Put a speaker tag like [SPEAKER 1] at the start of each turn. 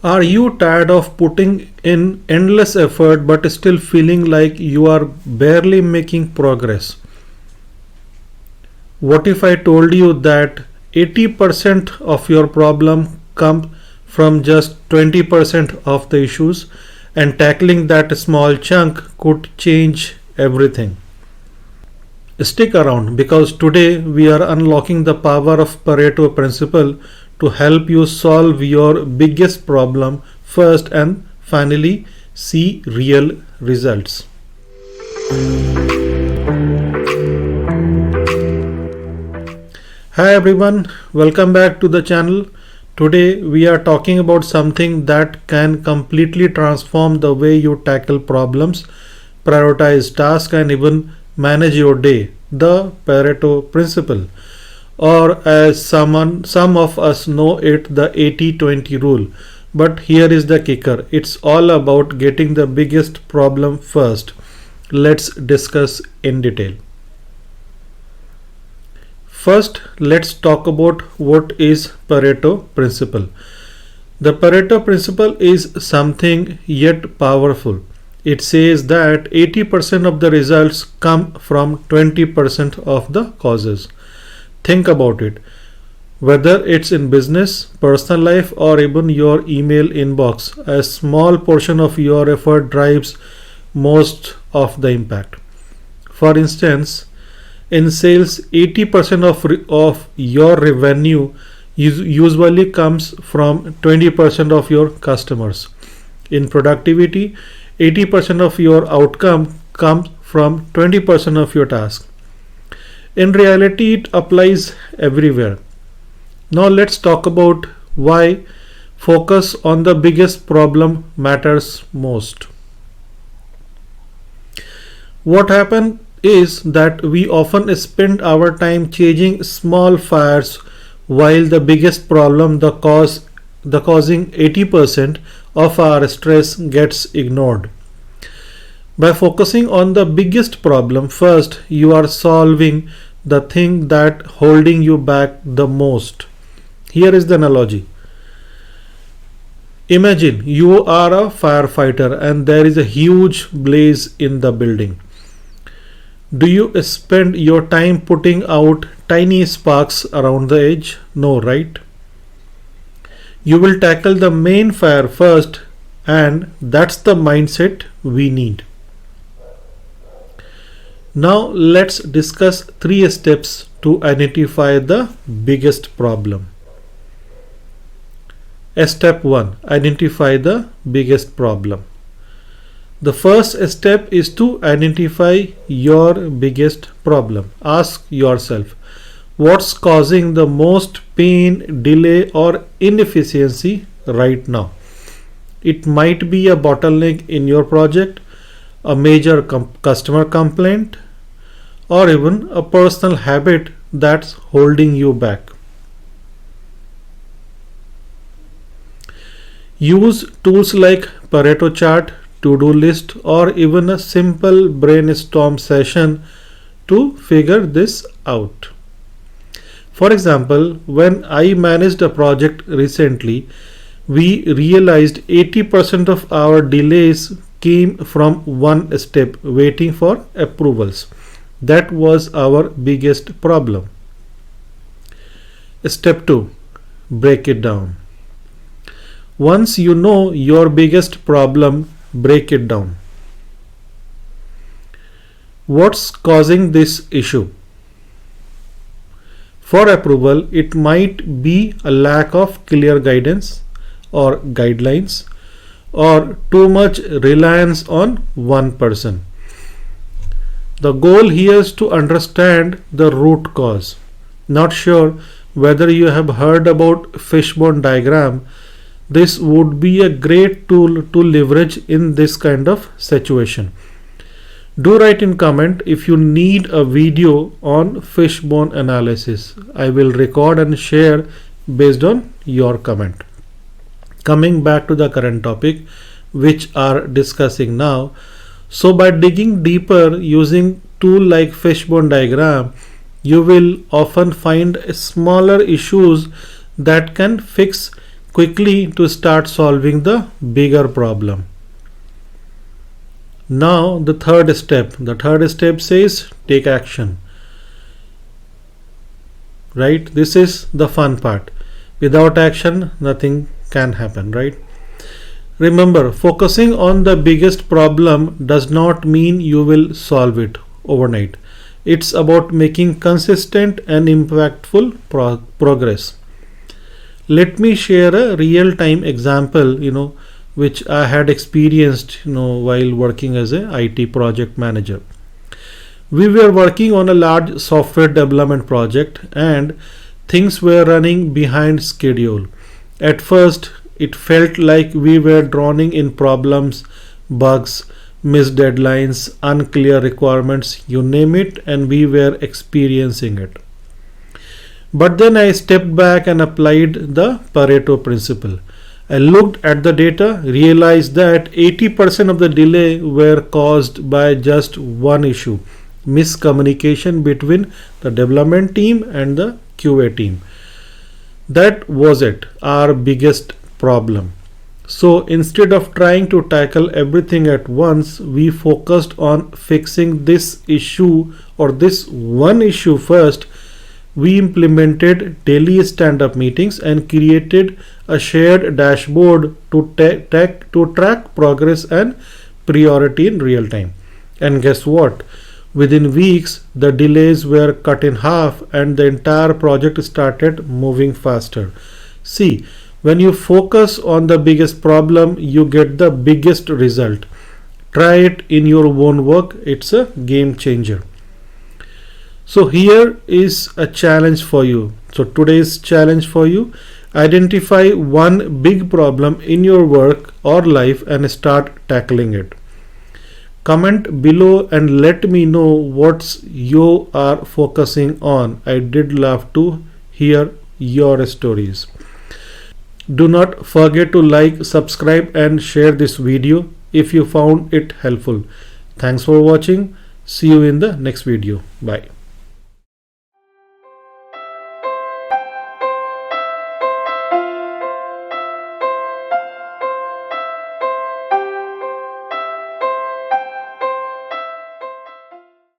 [SPEAKER 1] Are you tired of putting in endless effort but still feeling like you are barely making progress? What if I told you that 80% of your problem comes from just 20% of the issues, and tackling that small chunk could change everything? Stick around because today we are unlocking the power of Pareto principle to help you solve your biggest problem first and finally see real results. Hi everyone, welcome back to the channel. Today we are talking about something that can completely transform the way you tackle problems, prioritize tasks, and even manage your day, the Pareto principle, or as some of us know it, the 80-20 rule. But here is the kicker. It's all about getting the biggest problem first. Let's discuss in detail. First, let's talk about what is Pareto principle. The Pareto principle is something yet powerful. It says that 80% of the results come from 20% of the causes. Think about it. Whether it's in business, personal life, or even your email inbox, a small portion of your effort drives most of the impact. For instance, in sales, 80% of your revenue usually comes from 20% of your customers. In productivity, 80% of your outcome comes from 20% of your task. In reality, it applies everywhere. Now let's talk about why focus on the biggest problem matters most. What happens is that we often spend our time chasing small fires while the biggest problem, the causing 80% of our stress, gets ignored. By focusing on the biggest problem first, you are solving the thing that holding you back the most. Here is the analogy. Imagine you are a firefighter and there is a huge blaze in the building. Do you spend your time putting out tiny sparks around the edge? No, right? You will tackle the main fire first, and that's the mindset we need. Now let's discuss 3 steps to identify the biggest problem. Step 1. Identify the biggest problem. The first step is to identify your biggest problem. Ask yourself, what's causing the most pain, delay, or inefficiency right now? It might be a bottleneck in your project, a major customer complaint, or even a personal habit that's holding you back. Use tools like Pareto chart, to-do list, or even a simple brainstorm session to figure this out. For example, when I managed a project recently, we realized 80% of our delays came from one step, waiting for approvals. That was our biggest problem. Step 2. Break it down. Once you know your biggest problem, break it down. What's causing this issue? For approval, it might be a lack of clear guidance or guidelines, or too much reliance on one person. The goal here is to understand the root cause. Not sure whether you have heard about fishbone diagram. This would be a great tool to leverage in this kind of situation. Do write in comment if you need a video on fishbone analysis. I will record and share based on your comment. Coming back to the current topic, which are discussing now. So by digging deeper using tool like fishbone diagram, you will often find smaller issues that can fix quickly to start solving the bigger problem. Now the third step says take action. Right? This is the fun part. Without action, nothing can happen, right? Remember, focusing on the biggest problem does not mean you will solve it overnight. It's about making consistent and impactful progress. Let me share a real time example, which I had experienced, while working as a IT project manager. We were working on a large software development project and things were running behind schedule. At first, it felt like we were drowning in problems, bugs, missed deadlines, unclear requirements, you name it, and we were experiencing it. But then I stepped back and applied the Pareto principle. I looked at the data, realized that 80% of the delay were caused by just one issue: miscommunication between the development team and the QA team. That was it, our biggest problem. So instead of trying to tackle everything at once, we focused on fixing this issue or this one issue first. We implemented daily stand-up meetings and created a shared dashboard to track progress and priority in real time. And guess what? Within weeks, the delays were cut in half and the entire project started moving faster. See, when you focus on the biggest problem, you get the biggest result. Try it in your own work, it's a game changer. So here is a challenge for you. So today's challenge for you: identify one big problem in your work or life and start tackling it. Comment below and let me know what you are focusing on. I did love to hear your stories. Do not forget to like, subscribe and share this video if you found it helpful. Thanks for watching. See you in the next video. Bye.